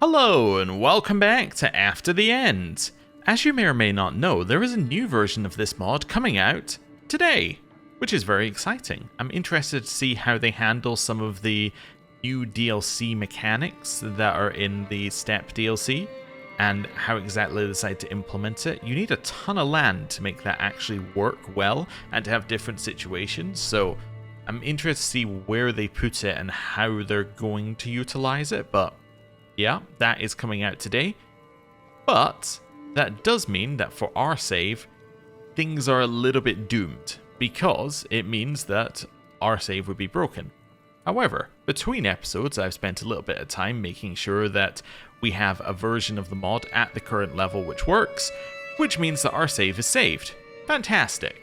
Hello and welcome back to After the End. As you may or may not know, there is a new version of this mod coming out today, which is very exciting. I'm interested to see how they handle some of the new DLC mechanics that are in the Step DLC and how exactly they decide to implement it. You need a ton of land to make that actually work well and to have different situations, so I'm interested to see where they put it and how they're going to utilize it, but yeah, that is coming out today. But that does mean that for our save, things are a little bit doomed, because it means that our save would be broken. However, between episodes, I've spent a little bit of time making sure that we have a version of the mod at the current level which works, which means that our save is saved. Fantastic.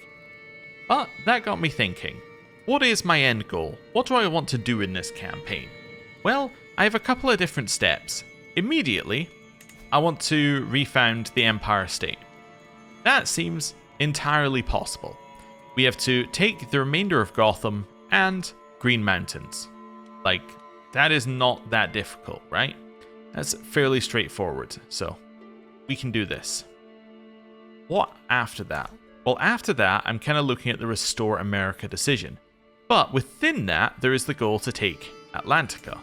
But that got me thinking, what is my end goal? What do I want to do in this campaign? Well, I have a couple of different steps. Immediately, I want to refound the Empire State. That seems entirely possible. We have to take the remainder of Gotham and Green Mountains. Like, that is not that difficult, right? That's fairly straightforward, so we can do this. What after that? Well, after that, I'm kind of looking at the Restore America decision. But within that, there is the goal to take Atlantica,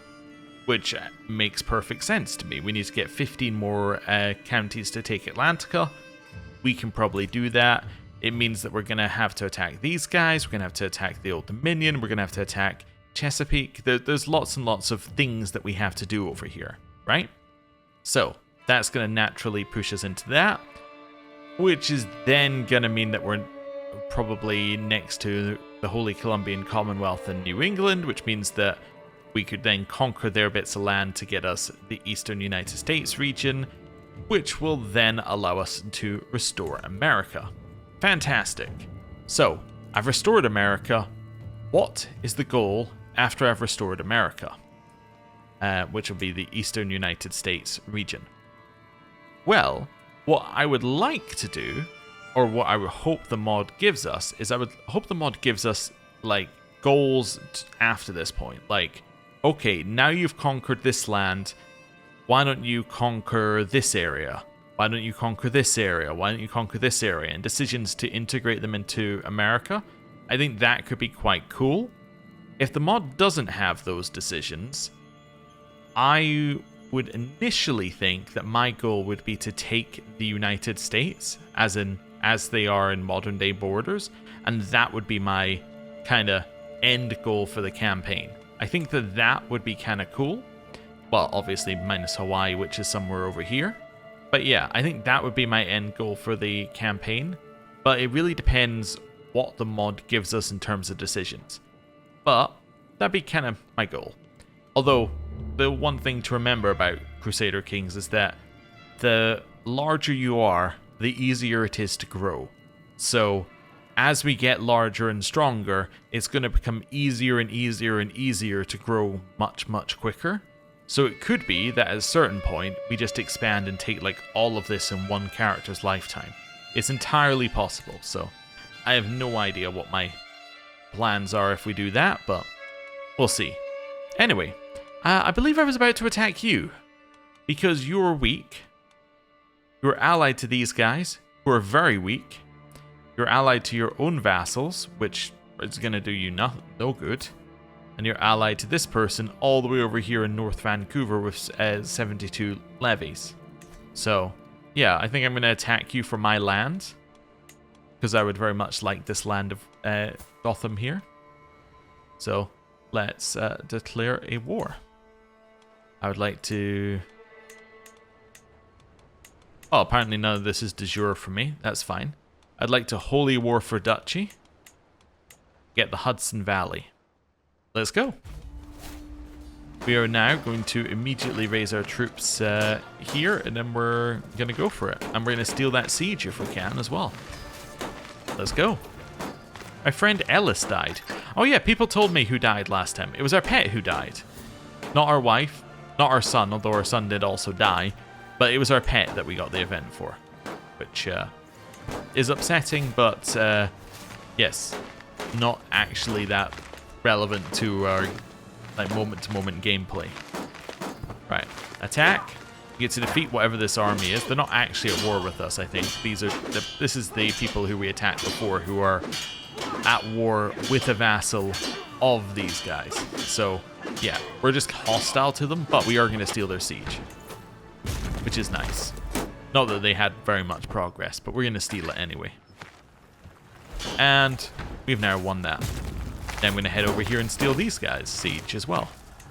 which makes perfect sense to me. We need to get 15 more counties to take Atlantica. We can probably do that. It means that we're going to have to attack these guys. We're going to have to attack the Old Dominion. We're going to have to attack Chesapeake. There's lots and lots of things that we have to do over here, right? So that's going to naturally push us into that, which is then going to mean that we're probably next to the Holy Columbian Commonwealth in New England, which means that we could then conquer their bits of land to get us the Eastern United States region, which will then allow us to restore America. Fantastic. So, I've restored America. What is the goal after I've restored America? Which will be the Eastern United States region. Well, what I would like to do, or what I would hope the mod gives us, is I would hope the mod gives us, like, goals after this point. Like, okay, now you've conquered this land, why don't you conquer this area? Why don't you conquer this area? Why don't you conquer this area? And decisions to integrate them into America. I think that could be quite cool. If the mod doesn't have those decisions, I would initially think that my goal would be to take the United States, as they are in modern day borders, and that would be my kind of end goal for the campaign. I think that would be kind of cool. Well, obviously minus Hawaii, which is somewhere over here. But yeah, I think that would be my end goal for the campaign. But it really depends what the mod gives us in terms of decisions. But that'd be kind of my goal. Although, the one thing to remember about Crusader Kings is that the larger you are, the easier it is to grow. So, as we get larger and stronger, it's going to become easier and easier and easier to grow much, much quicker. So it could be that at a certain point, we just expand and take like all of this in one character's lifetime. It's entirely possible, so I have no idea what my plans are if we do that, but we'll see. Anyway, I believe I was about to attack you, because you're weak. You're allied to these guys, who are very weak. You're allied to your own vassals, which is going to do you no good. And you're allied to this person all the way over here in North Vancouver with 72 levies. So, yeah, I think I'm going to attack you for my land, because I would very much like this land of Gotham here. So, let's declare a war. I would like to... Oh, apparently none of this is de jure for me. That's fine. I'd like to holy war for duchy. Get the Hudson Valley. Let's go. We are now going to immediately raise our troops here, and then we're going to go for it. And we're going to steal that siege if we can as well. Let's go. My friend Ellis died. Oh yeah, people told me who died last time. It was our pet who died. Not our wife, not our son, although our son did also die. But it was our pet that we got the event for. Which is upsetting, but yes, not actually that relevant to our like moment-to-moment gameplay. Right, attack. We get to defeat whatever this army is. They're not actually at war with us, I think. This is the people who we attacked before who are at war with a vassal of these guys. So, yeah, we're just hostile to them, but we are going to steal their siege, which is nice. Not that they had very much progress, but we're going to steal it anyway. And we've now won that. Then I'm going to head over here and steal these guys' siege as well.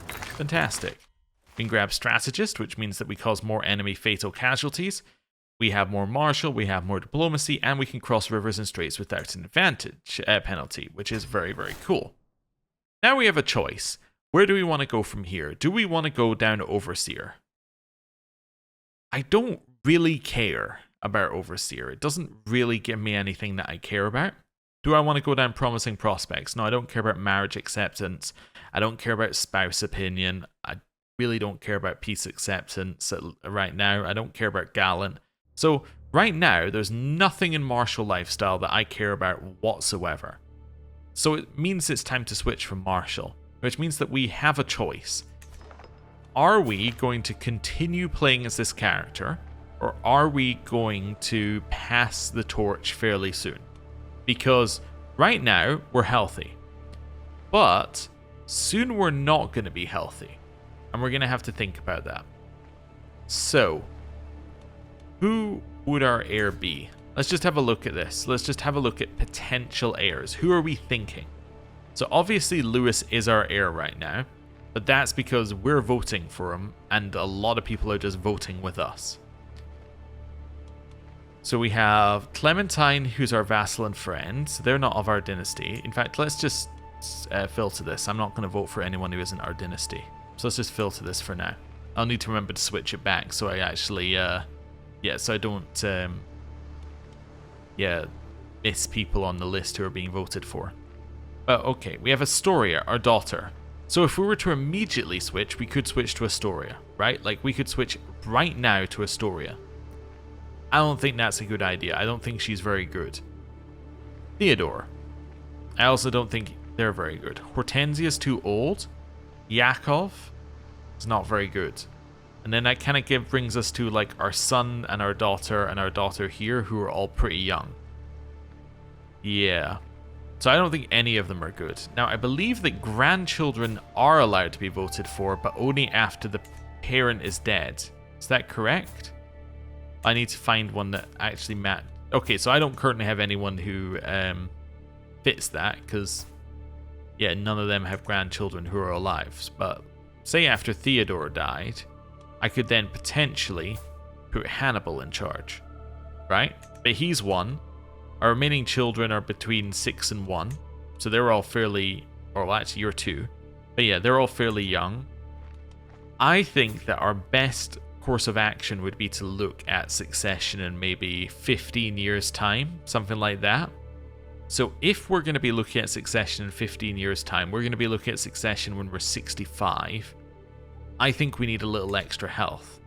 Fantastic. We can grab strategist, which means that we cause more enemy fatal casualties. We have more martial, we have more diplomacy, and we can cross rivers and straits without an advantage penalty, which is very, very cool. Now we have a choice. Where do we want to go from here? Do we want to go down to Overseer? I don't really care about Overseer. It doesn't really give me anything that I care about. Do I want to go down Promising Prospects? No, I don't care about Marriage Acceptance. I don't care about Spouse Opinion. I really don't care about Peace Acceptance right now. I don't care about Gallant. So right now, there's nothing in Martial Lifestyle that I care about whatsoever. So it means it's time to switch from Martial, which means that we have a choice. Are we going to continue playing as this character, or are we going to pass the torch fairly soon? Because right now, we're healthy. But soon we're not going to be healthy. And we're going to have to think about that. So, who would our heir be? Let's just have a look at this. Let's just have a look at potential heirs. Who are we thinking? So obviously Lewis is our heir right now. But that's because we're voting for him. And a lot of people are just voting with us. So we have Clementine, who's our vassal and friend. So they're not of our dynasty. In fact, let's just filter this. I'm not going to vote for anyone who isn't our dynasty. So let's just filter this for now. I'll need to remember to switch it back so I actually, so I don't, miss people on the list who are being voted for. Okay, we have Astoria, our daughter. So if we were to immediately switch, we could switch to Astoria, right? Like, we could switch right now to Astoria. I don't think that's a good idea. I don't think she's very good. Theodore. I also don't think they're very good. Hortensia's too old. Yakov is not very good. And then that kind of brings us to like our son and our daughter here, who are all pretty young. Yeah. So I don't think any of them are good. Now, I believe that grandchildren are allowed to be voted for, but only after the parent is dead. Is that correct? I need to find one that actually matches. Okay, so I don't currently have anyone who fits that, because yeah, none of them have grandchildren who are alive. But say after Theodore died, I could then potentially put Hannibal in charge, right? But he's 1. Our remaining children are between 6 and 1. So they're all fairly, or well, actually you're 2. But yeah, they're all fairly young. I think that our best course of action would be to look at succession in maybe 15 years' time, something like that. So if we're going to be looking at succession in 15 years' time, we're going to be looking at succession when we're 65. I think we need a little extra health.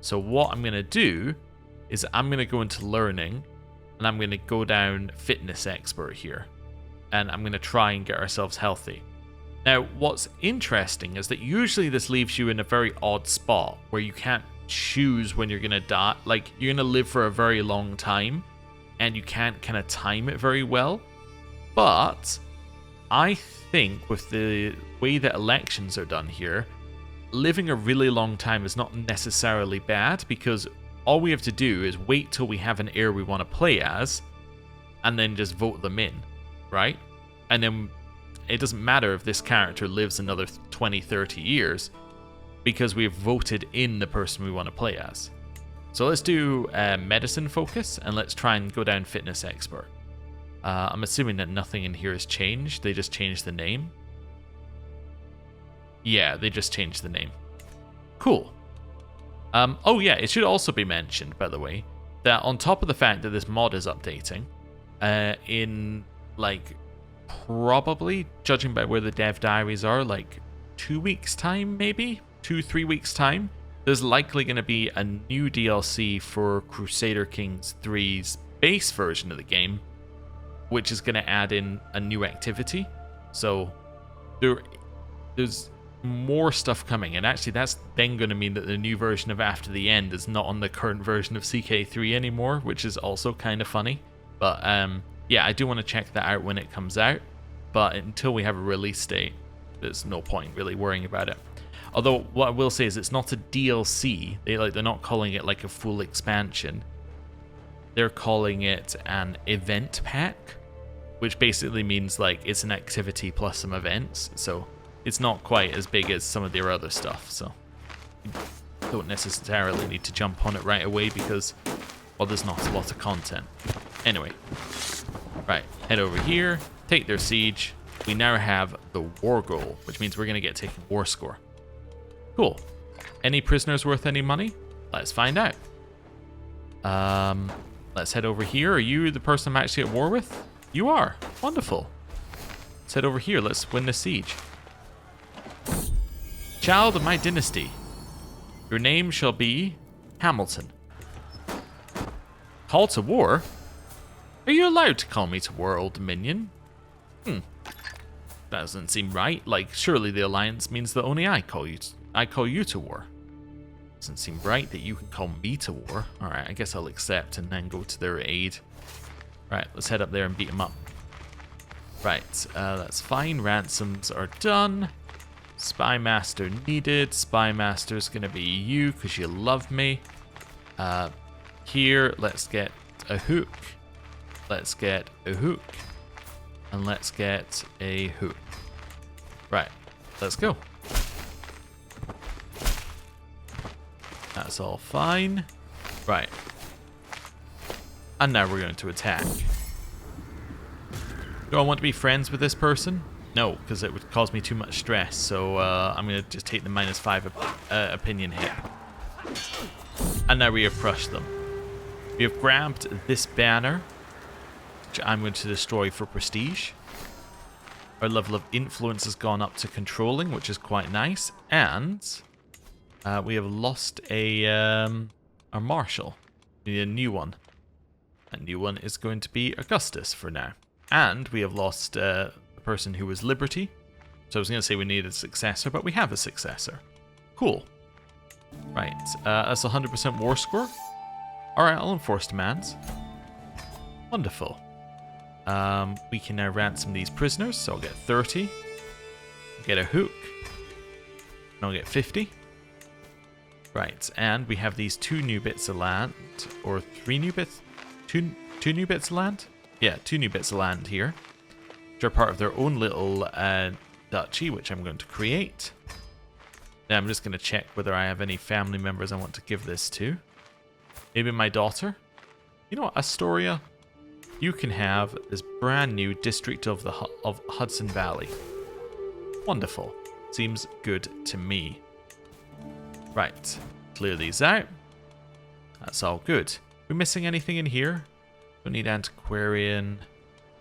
So what I'm going to do is I'm going to go into learning, and I'm going to go down fitness expert here. And I'm going to try and get ourselves healthy. Now, what's interesting is that usually this leaves you in a very odd spot where you can't choose when you're going to die. Like, you're going to live for a very long time, and you can't kind of time it very well. But I think with the way that elections are done here, living a really long time is not necessarily bad, because all we have to do is wait till we have an heir we want to play as, and then just vote them in, right? And then it doesn't matter if this character lives another 20, 30 years, because we've voted in the person we want to play as. So let's do medicine focus, and let's try and go down fitness expert. I'm assuming that nothing in here has changed. They just changed the name. Yeah, they just changed the name. Cool. Oh yeah, it should also be mentioned, by the way, that on top of the fact that this mod is updating, in like probably, judging by where the dev diaries are, like 2 weeks time, maybe 2-3 weeks time, there's likely going to be a new DLC for Crusader Kings III's base version of the game, which is going to add in a new activity. So there's more stuff coming, and actually that's then going to mean that the new version of After the End is not on the current version of CK3 anymore, which is also kind of funny. But yeah, I do want to check that out when it comes out, but until we have a release date, there's no point really worrying about it. Although what I will say is it's not a DLC. They're not calling it like a full expansion. They're calling it an event pack, which basically means like it's an activity plus some events. So it's not quite as big as some of their other stuff. So you don't necessarily need to jump on it right away because, well, there's not a lot of content. Anyway, right, head over here, take their siege. We now have the war goal, which means we're going to get taken war score. Cool. Any prisoners worth any money? Let's find out. Let's head over here. Are you the person I'm actually at war with? You are. Wonderful. Let's head over here. Let's win the siege. Child of my dynasty, your name shall be Hamilton. Call to war? Are you allowed to call me to war, old Dominion? That doesn't seem right. Like, surely the alliance means that only I call you to war. Doesn't seem right that you can call me to war. Alright, I guess I'll accept and then go to their aid. Right, let's head up there and beat them up. Right, that's fine. Ransoms are done. Spy Master needed. Spy Master's gonna be you because you love me. Here, let's get a hook. Let's get a hook. And let's get a hook. Right, let's go. That's all fine. Right. And now we're going to attack. Do I want to be friends with this person? No, because it would cause me too much stress. So I'm going to just take the -5 opinion hit. And now we have crushed them. We have grabbed this banner, which I'm going to destroy for prestige. Our level of influence has gone up to controlling, which is quite nice. And we have lost our marshal. We need a new one. That new one is going to be Augustus for now. And we have lost the person who was Liberty. So I was going to say we need a successor, but we have a successor. Cool. Right, that's 100% war score. Alright, I'll enforce demands. Wonderful. We can now ransom these prisoners, so I'll get 30. I'll get a hook. And I'll get 50. Right, and we have these 2 new bits of land, or 3 new bits? 2 new bits of land? Yeah, 2 new bits of land here, which are part of their own little duchy, which I'm going to create. Now I'm just going to check whether I have any family members I want to give this to. Maybe my daughter? You know what, Astoria? You can have this brand new district of Hudson Valley. Wonderful. Seems good to me. Right, clear these out. That's all good. We missing anything in here? Don't need antiquarian.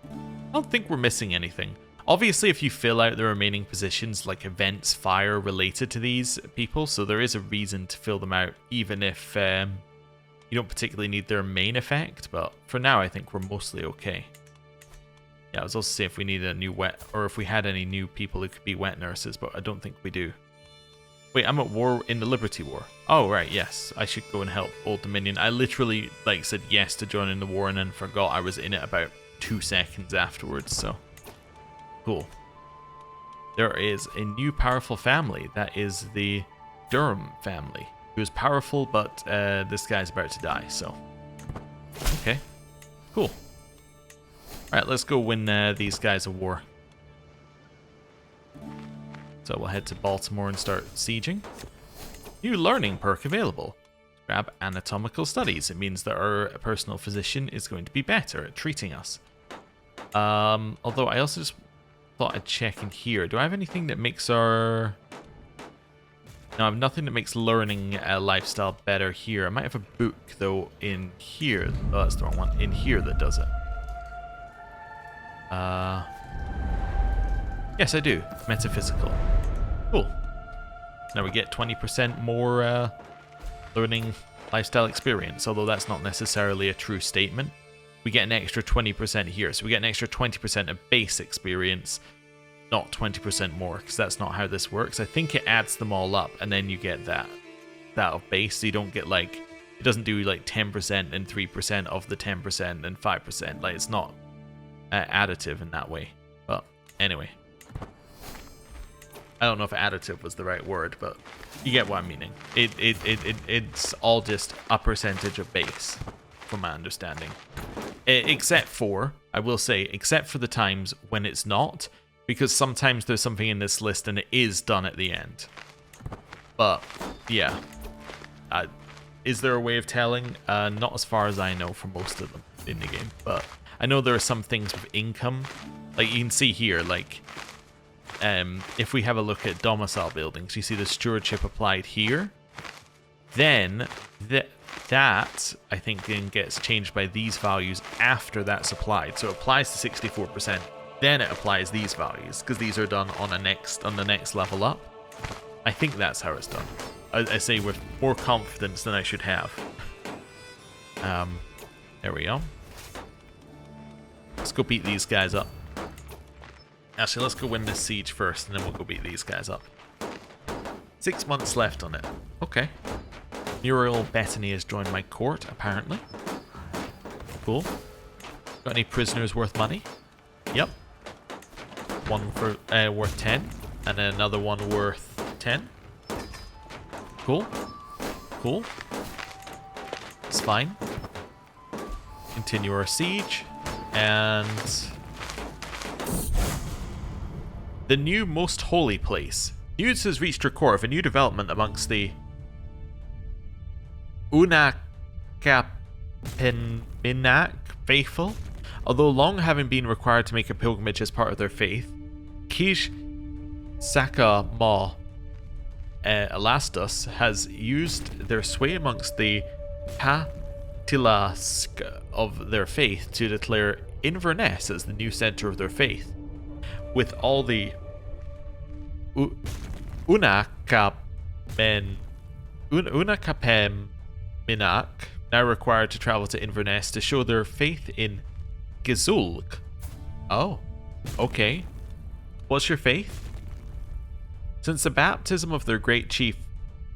I don't think we're missing anything. Obviously, if you fill out the remaining positions, like events fire related to these people, so there is a reason to fill them out, even if you don't particularly need their main effect. But for now, I think we're mostly okay. Yeah, I was also saying if we needed a new or if we had any new people who could be wet nurses, but I don't think we do. Wait, I'm at war in the Liberty War. Oh, right, yes. I should go and help Old Dominion. I literally, said yes to joining the war and then forgot I was in it about 2 seconds afterwards, so. Cool. There is a new powerful family. That is the Durham family, who is powerful, but this guy's about to die, so. Okay. Cool. Alright, let's go win these guys a war. So we'll head to Baltimore and start sieging. New learning perk available. Grab anatomical studies. It means that our personal physician is going to be better at treating us. Although I also just thought I'd check in here. Do I have anything that makes our... No, I have nothing that makes learning lifestyle better here. I might have a book, though, in here. Oh, that's the wrong one. In here that does it. Yes, I do. Metaphysical. Cool. Now we get 20% more learning lifestyle experience, although that's not necessarily a true statement. We get an extra 20% here, so we get an extra 20% of base experience not 20% more, because that's not how this works. I think it adds them all up, and then you get that of base. So you don't get like, it doesn't do like 10% and 3% of the 10% and 5%. Like, it's not additive in that way. But anyway, I don't know if additive was the right word, but you get what I'm meaning. It's all just a percentage of base, from my understanding. Except for, I will say, except for the times when it's not, because sometimes there's something in this list and it is done at the end. But, yeah. Is there a way of telling? Not as far as I know for most of them in the game. But I know there are some things with income. Like, you can see here, like, if we have a look at domicile buildings, you see the stewardship applied here. Then, that, I think, then gets changed by these values after that's applied. So it applies to 64%. Then it applies these values, because these are done on the next level up. I think that's how it's done. I say with more confidence than I should have. There we go. Let's go beat these guys up. Actually, let's go win this siege first, and then we'll go beat these guys up. 6 months left on it. Okay. Muriel Bettany has joined my court, apparently. Cool. Got any prisoners worth money? Yep. One for worth 10, and then another one worth 10. Cool. Cool. It's fine. Continue our siege, and the new most holy place. News has reached her core of a new development amongst the Unakapinak faithful. Although long having been required to make a pilgrimage as part of their faith, Kish Saka Ma Elastus has used their sway amongst the Patilask of their faith to declare Inverness as the new center of their faith, with all the Unakapeminac now required to travel to Inverness to show their faith in Gizulg. Oh, okay. What's your faith? Since the baptism of their great chief,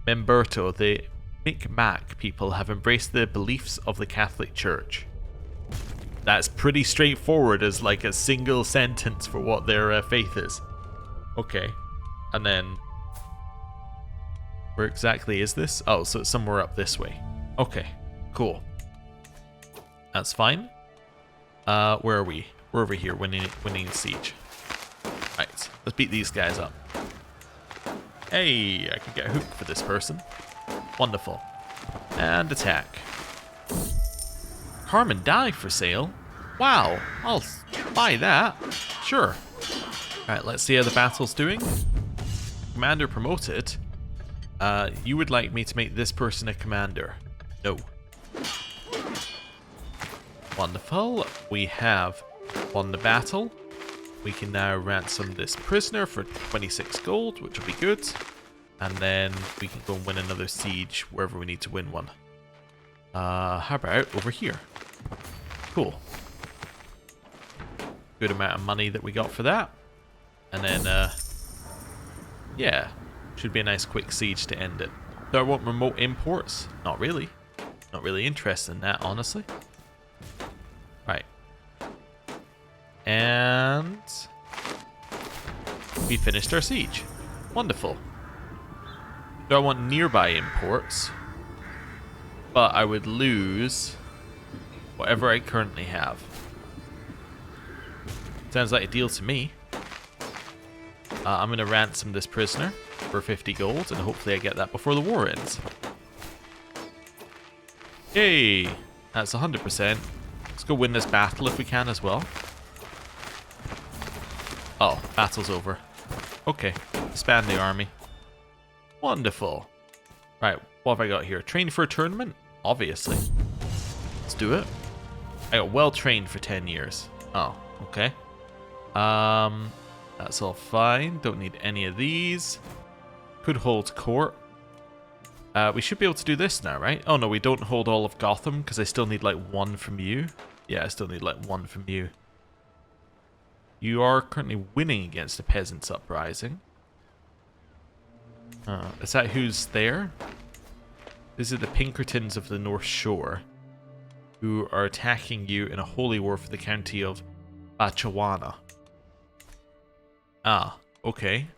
Memberto, the Micmac people have embraced the beliefs of the Catholic Church. That's pretty straightforward as like a single sentence for what their faith is. Okay. And then, where exactly is this? Oh, so it's somewhere up this way. Okay, cool. That's fine. Where are we? We're over here, winning siege. Right, let's beat these guys up. Hey, I can get a hook for this person. Wonderful. And attack. Carmen die for sale? Wow, I'll buy that. Sure. Alright, let's see how the battle's doing. Commander promoted. You would like me to make this person a commander? No. Wonderful. We have won the battle. We can now ransom this prisoner for 26 gold, which will be good. And then we can go and win another siege wherever we need to win one. How about over here? Cool. Good amount of money that we got for that. And then, yeah, should be a nice quick siege to end it. Do I want remote imports? Not really. Not really interested in that, honestly. Right. And we finished our siege. Wonderful. Do I want nearby imports? But I would lose whatever I currently have. Sounds like a deal to me. I'm going to ransom this prisoner for 50 gold, and hopefully I get that before the war ends. Yay! That's 100%. Let's go win this battle if we can as well. Oh, battle's over. Okay, expand the army. Wonderful. Right, what have I got here? Train for a tournament? Obviously. Let's do it. I got well trained for 10 years. Oh, okay. That's all fine. Don't need any of these. Could hold court. We should be able to do this now, right? Oh no, we don't hold all of Gotham because I still need like one from you. Yeah, I still need like one from you. You are currently winning against the peasants' uprising. Is that who's there? These are the Pinkertons of the North Shore, who are attacking you in a holy war for the county of Bachawana. Ah, okay.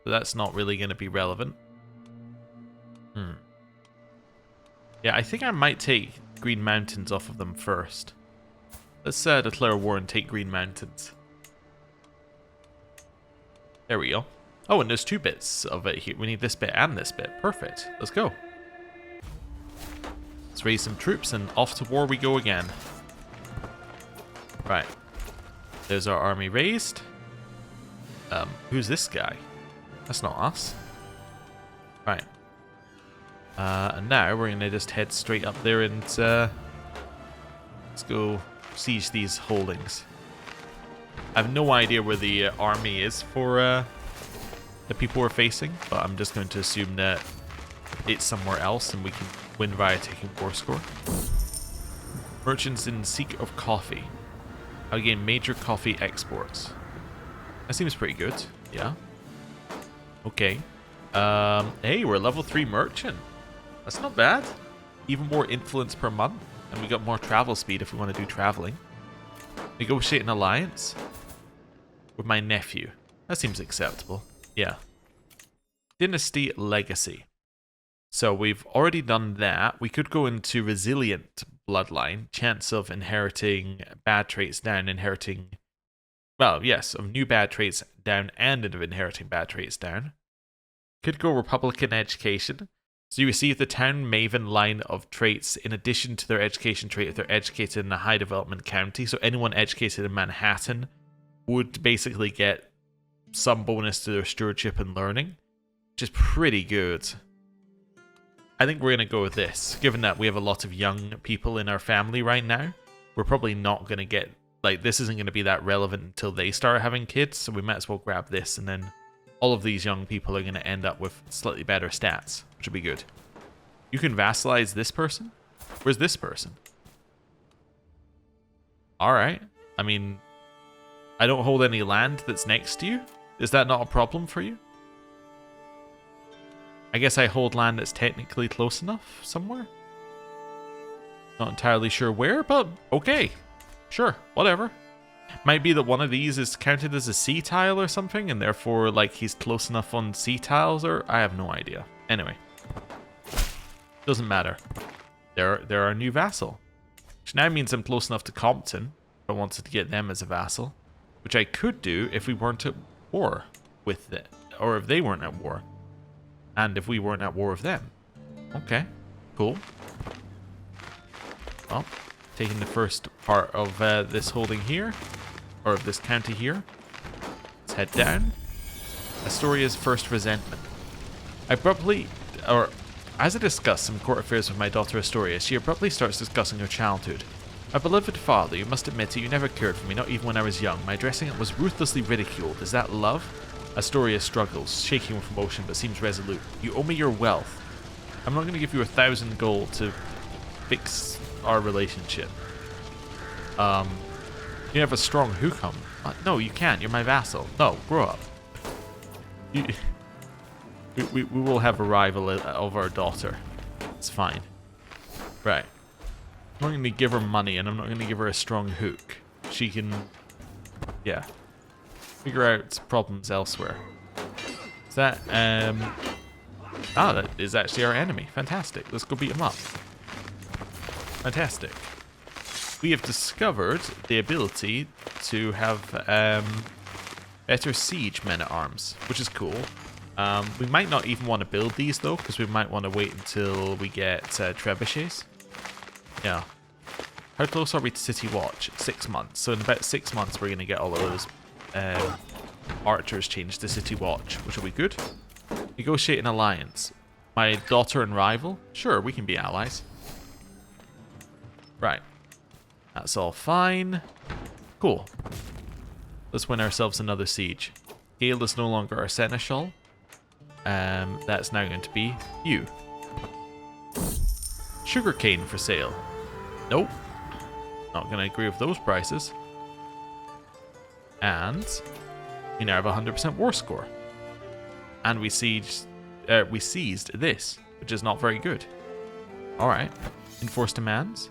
So that's not really going to be relevant. Yeah, I think I might take Green Mountains off of them first. Let's declare war and take Green Mountains. There we go. Oh, and there's 2 bits of it here. We need this bit and this bit. Perfect. Let's go. Let's raise some troops and off to war we go again. Right. There's our army raised. Who's this guy? That's not us. Right. And now we're going to just head straight up there and let's go siege these holdings. I have no idea where the army is for the people we're facing, but I'm just going to assume that it's somewhere else and we can win via taking war score. Merchants in seek of coffee. I'll gain major coffee exports. That seems pretty good. Yeah. Okay. Hey, we're a level 3 merchant. That's not bad. Even more influence per month. And we got more travel speed if we want to do traveling. Negotiate an alliance with my nephew. That seems acceptable. Yeah. Dynasty legacy. So we've already done that. We could go into resilient bloodline. Chance of inheriting bad traits down, inheriting... Well, yes, of new bad traits down and of inheriting bad traits down. Could go Republican education. So you receive the town maven line of traits in addition to their education trait if they're educated in a high development county. So anyone educated in Manhattan would basically get some bonus to their stewardship and learning, which is pretty good. I think we're going to go with this. Given that we have a lot of young people in our family right now, we're probably not going to get... Like, this isn't going to be that relevant until they start having kids, so we might as well grab this, and then all of these young people are going to end up with slightly better stats, which would be good. You can vassalize this person? Where's this person? Alright. I mean, I don't hold any land that's next to you. Is that not a problem for you? I guess I hold land that's technically close enough somewhere. Not entirely sure where, but okay. Sure, whatever. Might be that one of these is counted as a sea tile or something, and therefore, like, he's close enough on sea tiles, or I have no idea. Anyway. Doesn't matter. They're our new vassal. Which now means I'm close enough to Compton, if I wanted to get them as a vassal. Which I could do if we weren't at war with it. Or if they weren't at war. And if we weren't at war with them. Okay, cool. Well, taking the first part of this holding here, or of this county here. Let's head down. Astoria's first resentment. As I discuss some court affairs with my daughter Astoria, she abruptly starts discussing her childhood. My beloved father, you must admit that you never cared for me, not even when I was young. My dressing up was ruthlessly ridiculed. Is that love? Astoria struggles, shaking with emotion, but seems resolute. You owe me your wealth. I'm not going to give you 1,000 gold to fix our relationship. You have a strong hukum. No, you can't. You're my vassal. No, grow up. We will have a rival of our daughter. It's fine. Right. I'm not going to give her money, and I'm not going to give her a strong hook. She can... Yeah. Figure out problems elsewhere. Is that... that is actually our enemy. Fantastic. Let's go beat him up. Fantastic. We have discovered the ability to have better siege men-at-arms, which is cool. We might not even want to build these, though, because we might want to wait until we get trebuchets. Yeah. How close are we to City Watch? 6 months. So in about 6 months, we're going to get all of those archers changed to City Watch, which will be good. Negotiate an alliance. My daughter and rival? Sure, we can be allies. Right. That's all fine. Cool. Let's win ourselves another siege. Gale is no longer our seneschal. That's now going to be you. Sugarcane for sale. Nope. Not going to agree with those prices. And we now have a 100% war score. And we seized this, which is not very good. Alright. Enforce demands.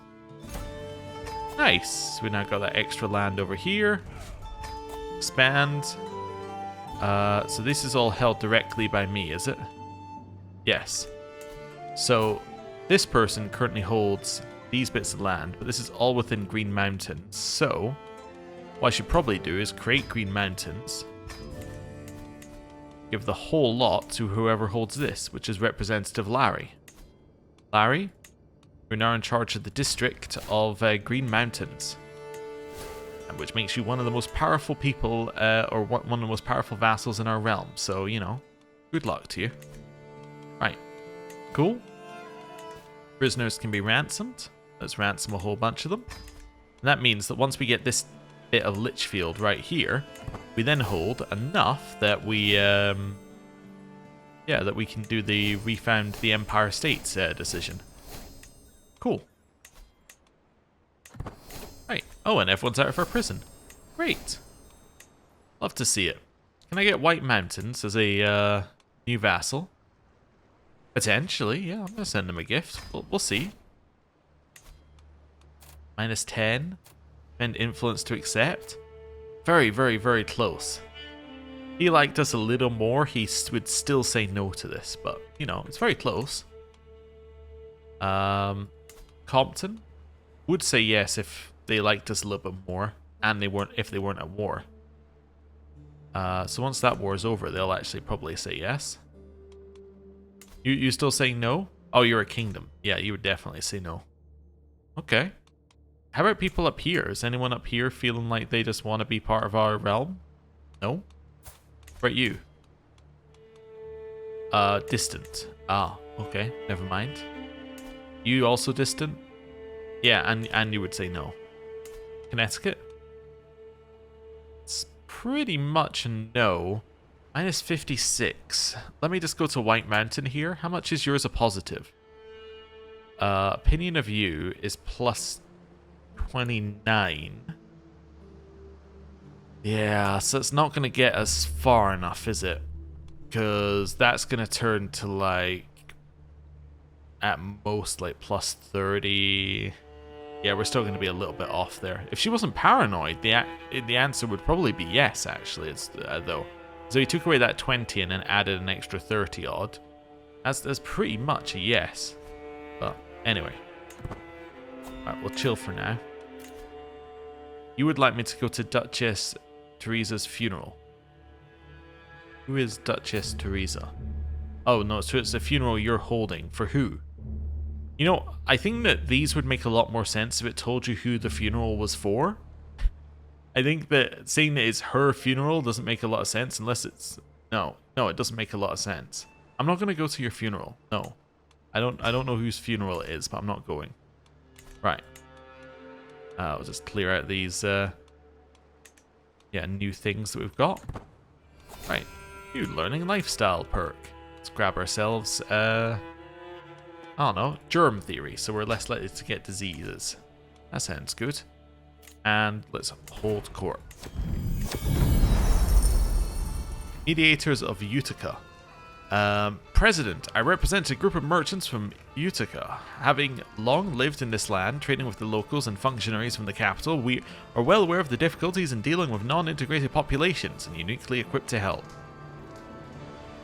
Nice. We now got that extra land over here. Expand. So this is all held directly by me, is it? Yes. So this person currently holds these bits of land, but this is all within Green Mountains. So what I should probably do is create Green Mountains. Give the whole lot to whoever holds this, which is Representative Larry. Larry, you're now in charge of the district of Green Mountains, which makes you one of the most powerful people, or one of the most powerful vassals in our realm. So, you know, good luck to you. Right. Cool. Prisoners can be ransomed. Let's ransom a whole bunch of them. And that means that once we get this bit of Lichfield right here, we then hold enough that we, that we can do the refound the Empire States decision. Cool. Right. Oh, and everyone's out of our prison. Great. Love to see it. Can I get White Mountains as a new vassal? Potentially, yeah. I'm going to send him a gift. We'll see. -10. And influence to accept. Very, very, very close. If he liked us a little more, he would still say no to this. But, you know, it's very close. Compton would say yes if they liked us a little bit more. And if they weren't at war. So once that war is over, they'll actually probably say yes. You still saying no? Oh, you're a kingdom. Yeah, you would definitely say no. Okay. How about people up here? Is anyone up here feeling like they just want to be part of our realm? No? What about you? Distant. Ah, okay. Never mind. You also distant? Yeah, and you would say no. Connecticut? It's pretty much a no. -56. Let me just go to White Mountain here. How much is yours a positive? Opinion of you is +29. Yeah, so it's not going to get us far enough, is it? Because that's going to turn to like, at most like +30. Yeah, we're still going to be a little bit off there. If she wasn't paranoid, the answer would probably be yes, actually, though. So he took away that 20 and then added an extra 30 odd. That's pretty much a yes. But anyway. Alright, we'll chill for now. You would like me to go to Duchess Teresa's funeral. Who is Duchess Teresa? Oh, no, so it's a funeral you're holding. For who? You know, I think that these would make a lot more sense if it told you who the funeral was for. I think that saying that it's her funeral doesn't make a lot of sense unless it's... No, it doesn't make a lot of sense. I'm not going to go to your funeral. No. I don't know whose funeral it is, but I'm not going. Right. I'll just clear out these new things that we've got. Right. New learning lifestyle perk. Let's grab ourselves I don't know, germ theory, so we're less likely to get diseases. That sounds good. And let's hold court. Mediators of Utica. President, I represent a group of merchants from Utica. Having long lived in this land, trading with the locals and functionaries from the capital, we are well aware of the difficulties in dealing with non-integrated populations and uniquely equipped to help.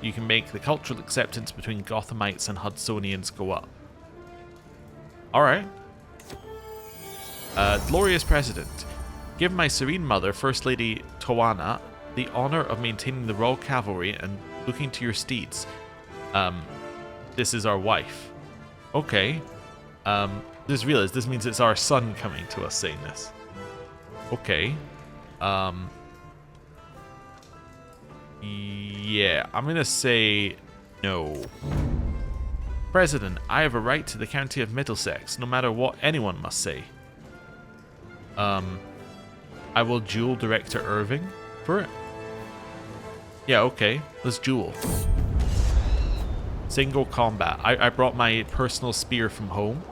You can make the cultural acceptance between Gothamites and Hudsonians go up. Alright. Glorious President, give my serene mother, First Lady Towana, the honor of maintaining the royal cavalry and looking to your steeds. This is our wife. Okay. Just realized this means it's our son coming to us saying this. Okay. Yeah, I'm gonna say no. President, I have a right to the county of Middlesex, no matter what anyone must say. I will duel Director Irving for it. Yeah, okay. Let's duel. Single combat. I brought my personal spear from home.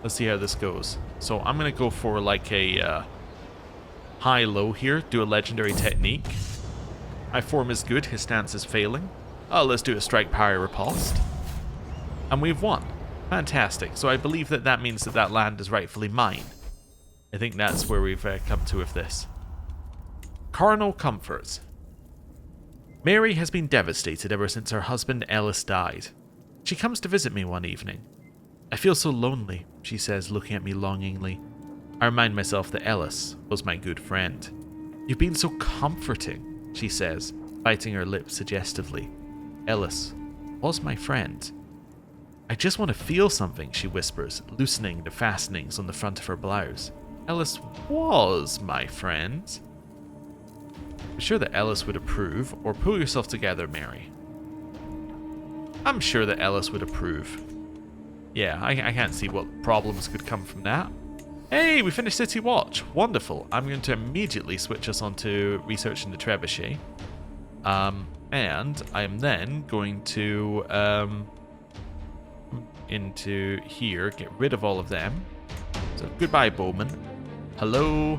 Let's see how this goes. So I'm gonna go for like a high-low here, do a legendary technique. My form is good, his stance is failing. Oh, let's do a strike, parry, riposte. And we've won. Fantastic. So I believe that that means that that land is rightfully mine. I think that's where we've come to with this. Carnal comforts. Mary has been devastated ever since her husband Ellis died. She comes to visit me one evening. I feel so lonely, she says, looking at me longingly. I remind myself that Ellis was my good friend. You've been so comforting, she says, biting her lips suggestively. Ellis was my friend. I just want to feel something, she whispers, loosening the fastenings on the front of her blouse. Ellis was my friend. I'm sure that Ellis would approve, or pull yourself together, Mary. I'm sure that Ellis would approve. Yeah, I can't see what problems could come from that. Hey, we finished City Watch. Wonderful. I'm going to immediately switch us onto researching the trebuchet. And I'm then going to into here, get rid of all of them. So goodbye, Bowman. Hello,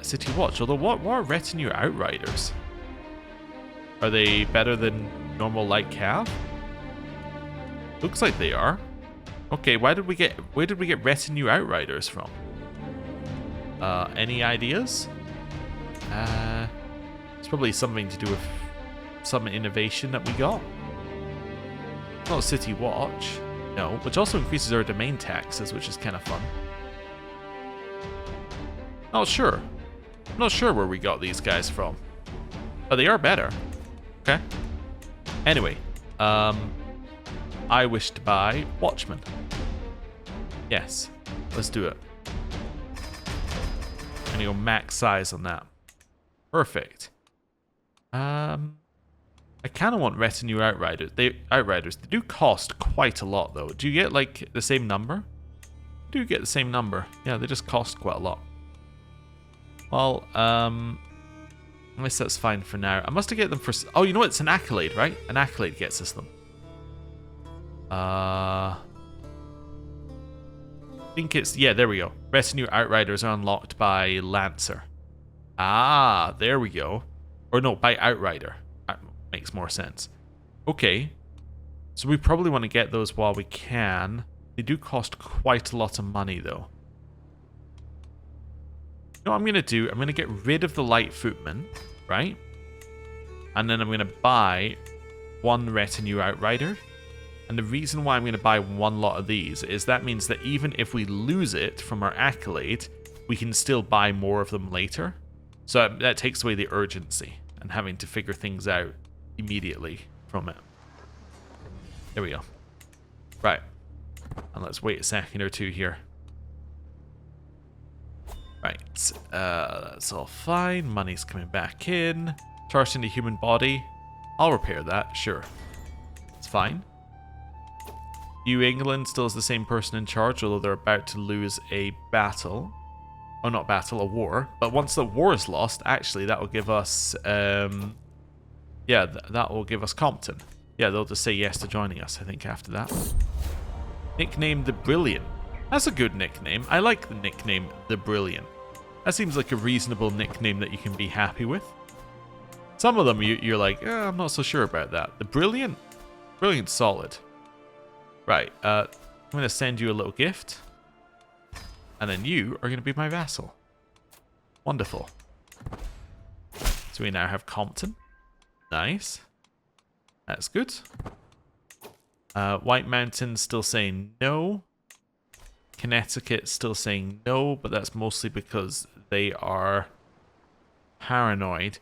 City Watch. Although, what are retinue outriders? Are they better than normal light cav? Looks like they are. Okay, where did we get retinue outriders from? Any ideas? It's probably something to do with some innovation that we got. Not City Watch, no, which also increases our domain taxes, which is kind of fun. Not sure. Not sure where we got these guys from. But they are better. Okay. Anyway, I wish to buy Watchmen. Yes, let's do it. I'm gonna go max size on that. Perfect. I kind of want retinue outriders. They do cost quite a lot, though. Do you get like the same number? Do you get the same number? Yeah, they just cost quite a lot. Well, I guess that's fine for now. I must have get them for. Oh, you know what? It's an accolade, right? An accolade gets us them. I think it's, yeah, there we go. Retinue outriders are unlocked by Lancer. Ah, there we go. Or no, by Outrider. That makes more sense. Okay. So we probably want to get those while we can. They do cost quite a lot of money, though. You know what I'm going to do? I'm going to get rid of the Light Footman, right? And then I'm going to buy one Retinue Outrider. And the reason why I'm going to buy one lot of these is that means that even if we lose it from our accolade, we can still buy more of them later. So that takes away the urgency and having to figure things out immediately from it. There we go. Right. And let's wait a second or two here. Right. That's all fine. Money's coming back in. Charged into human body. I'll repair that. Sure. It's fine. New England still has the same person in charge, although they're about to lose a battle. Oh, not battle, a war. But once the war is lost, actually, that will give us... yeah, that will give us Compton. Yeah, they'll just say yes to joining us, I think, after that. Nicknamed the Brilliant. That's a good nickname. I like the nickname the Brilliant. That seems like a reasonable nickname that you can be happy with. Some of them, you're like, I'm not so sure about that. The Brilliant? Brilliant's solid. Right, I'm going to send you a little gift. And then you are going to be my vassal. Wonderful. So we now have Compton. Nice. That's good. White Mountain still saying no. Connecticut still saying no, but that's mostly because they are paranoid.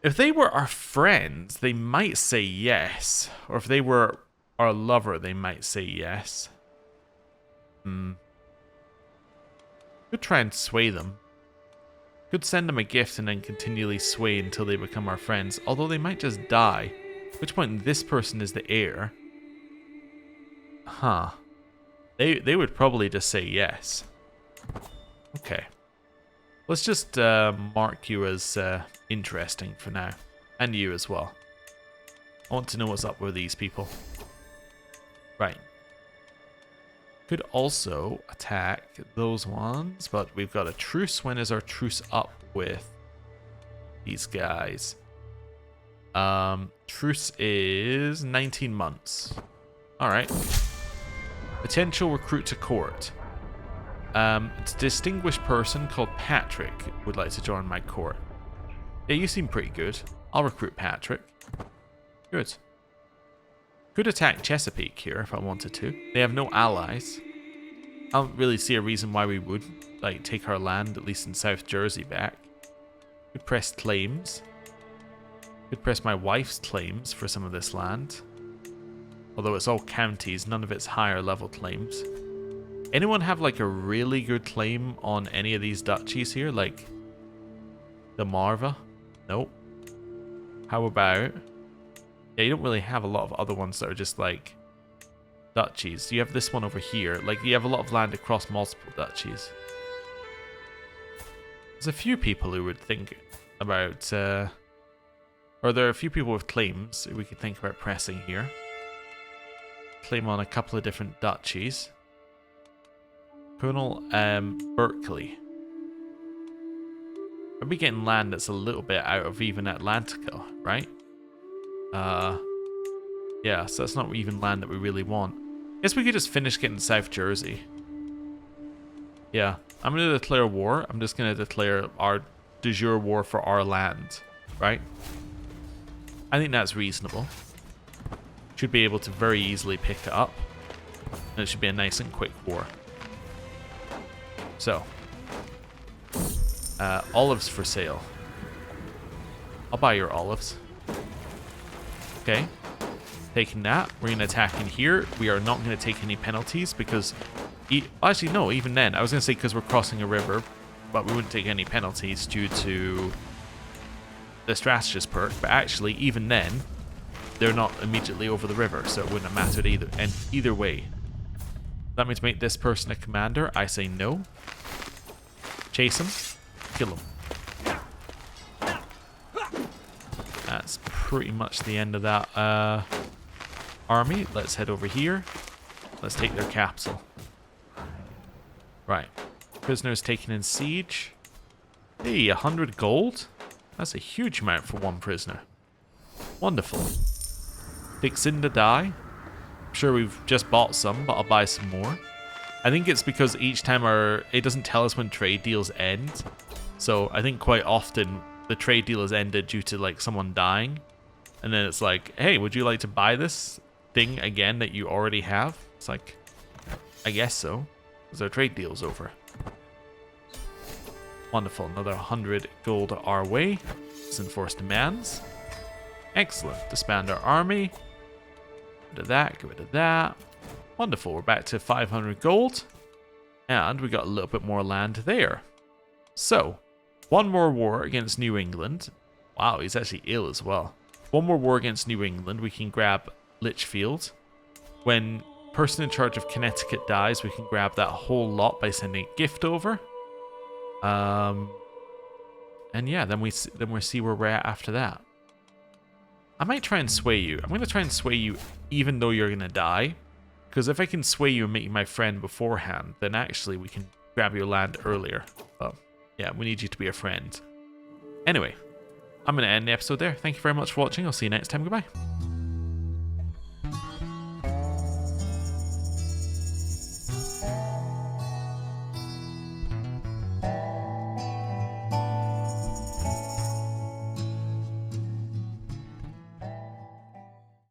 If they were our friends, they might say yes. Or if they were our lover, they might say yes. Could try and sway them. Could send them a gift and then continually sway until they become our friends. Although they might just die. At which point this person is the heir. Huh. They would probably just say yes. Okay. Let's just mark you as interesting for now. And you as well. I want to know what's up with these people. Right. Could also attack those ones, but we've got a truce. When is our truce up with these guys? Truce is 19 months. Alright. Potential recruit to court. It's a distinguished person called Patrick would like to join my court. Yeah, you seem pretty good. I'll recruit Patrick. Good. Could attack Chesapeake here if I wanted to. They have no allies. I don't really see a reason why we would like take our land, at least in South Jersey, back. Could press claims. Could press my wife's claims for some of this land. Although it's all counties, none of it's higher level claims. Anyone have like a really good claim on any of these duchies here? Like the Marva? Nope. How about... Yeah, you don't really have a lot of other ones that are just like duchies. You have this one over here. Like you have a lot of land across multiple duchies. There's a few people who would think about... or there are a few people with claims we could think about pressing here. Claim on a couple of different duchies. Colonel Berkeley. Are we getting land that's a little bit out of even Atlantica, right? Yeah, so that's not even land that we really want. Guess we could just finish getting South Jersey. Yeah, I'm going to declare war. I'm just going to declare our de jure war for our land, right? I think that's reasonable. Should be able to very easily pick it up. And it should be a nice and quick war. So, olives for sale. I'll buy your olives. Okay. Taking that. We're going to attack in here. We are not going to take any penalties because... actually, no, even then. I was going to say because we're crossing a river, but we wouldn't take any penalties due to the strategist perk. But actually, even then, they're not immediately over the river, so it wouldn't have mattered either. And either way. That means make this person a commander. I say no. Chase him. Kill him. That's pretty much the end of that army. Let's head over here. Let's take their capital. Right. Prisoners taken in siege. Hey, 100 gold? That's a huge amount for one prisoner. Wonderful. Dixinda die. I'm sure we've just bought some, but I'll buy some more. I think it's because each time it doesn't tell us when trade deals end. So I think quite often the trade deal is ended due to like someone dying. And then it's like, hey, would you like to buy this thing again that you already have? It's like, I guess so. Because our trade deal's over. Wonderful. Another 100 gold our way. Let's enforce demands. Excellent. Disband our army. Get rid of that. Get rid of that. Wonderful. We're back to 500 gold. And we got a little bit more land there. So, one more war against New England. Wow, he's actually ill as well. One more war against New England. We can grab Litchfield. When person in charge of Connecticut dies, we can grab that whole lot by sending a gift over. And yeah, then we see where we're at after that. I might try and sway you. I'm going to try and sway you even though you're going to die. Because if I can sway you and make you my friend beforehand, then actually we can grab your land earlier. But yeah, we need you to be a friend. Anyway, I'm going to end the episode there. Thank you very much for watching. I'll see you next time. Goodbye.